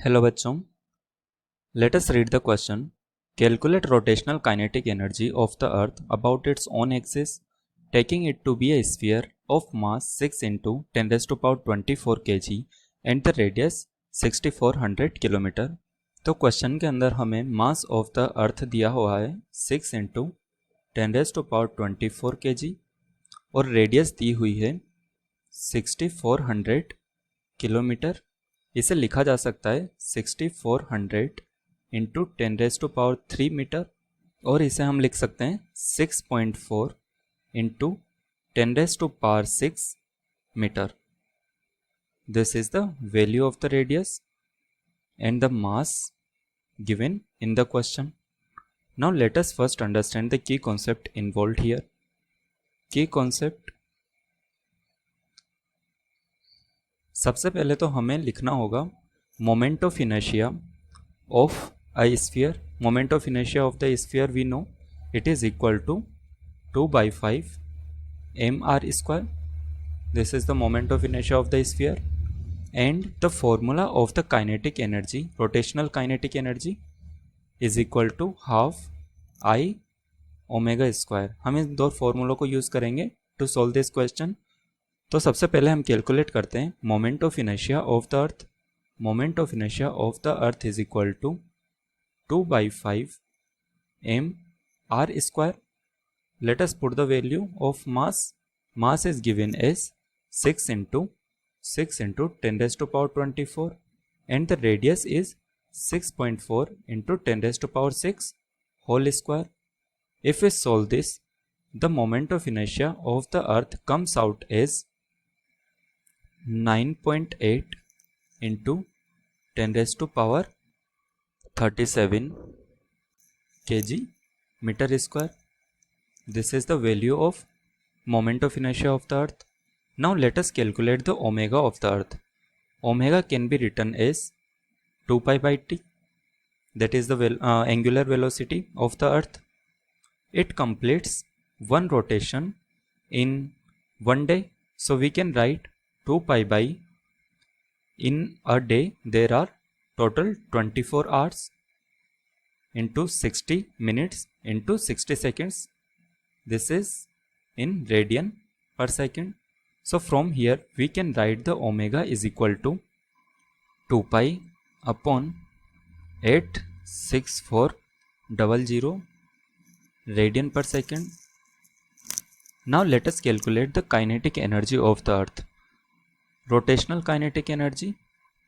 Hello बच्चों, let us read the question. Calculate rotational kinetic energy of the earth about its own axis, taking it to be a sphere of mass 6 into 10 raised to power 24 kg and the radius 6400 kilometre. तो question के अंदर हमें mass of the अर्थ दिया हुआ है 6 into 10 raise to power 24 kg और radius दी हुई है 6400 किलोमीटर। इसे लिखा जा सकता है 6400 into 10 raise to power 3 metre और इसे हम लिख सकते हैं 6.4 into 10 raise to power 6 metre. This is the value of the radius and the mass given in the question. Now let us first understand the key concept involved here. Key concept, सबसे पहले तो हमें लिखना होगा moment of inertia of a sphere. Moment of inertia of the sphere we know it is equal to 2/5 mr². This is the moment of inertia of the sphere. And the formula of the kinetic energy, rotational kinetic energy, is equal to half I omega square. हम इन दो फॉर्मूलों को use करेंगे to solve this question. तो सबसे पहले हम calculate करते हैं moment of inertia of the earth. Moment of inertia of the earth is equal to 2/5 mr². Let us put the value of mass. Mass is given as 6 into 10 raised to power 24 and the radius is 6.4 into 10 raised to power 6 whole square. If we solve this, the moment of inertia of the earth comes out as 9.8 into 10 raised to power 37 kg meter square. This is the value of moment of inertia of the earth. Now let us calculate the omega of the earth. Omega can be written as 2π/t, that is the angular velocity of the earth. It completes one rotation in one day, so we can write 2π/. In a day there are total 24 hours into 60 minutes into 60 seconds. This is in radian per second. So from here we can write the omega is equal to 2π upon 86400 radian per second. Now let us calculate the kinetic energy of the earth. Rotational kinetic energy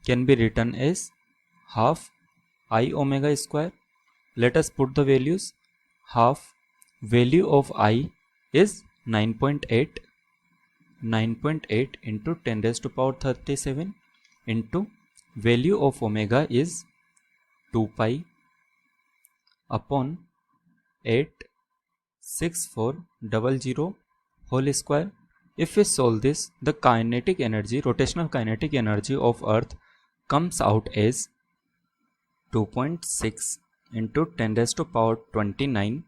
can be written as half I omega square. Let us put the values. Half value of I is 9.8. 9.8 into 10 raised to power 37 into value of omega is 2π upon 86400 whole square. If we solve this, the kinetic energy, rotational kinetic energy of earth comes out as 2.6 into 10 raised to power 29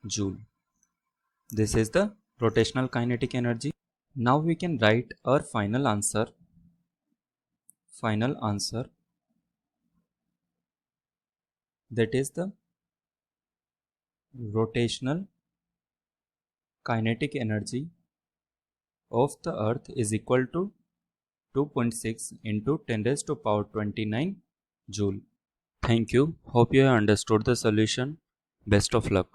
joule. This is the rotational kinetic energy. Now we can write our final answer. Final answer, that is the rotational kinetic energy of the earth is equal to 2.6 into 10 raised to power 29 joule. Thank you. Hope you have understood the solution. Best of luck.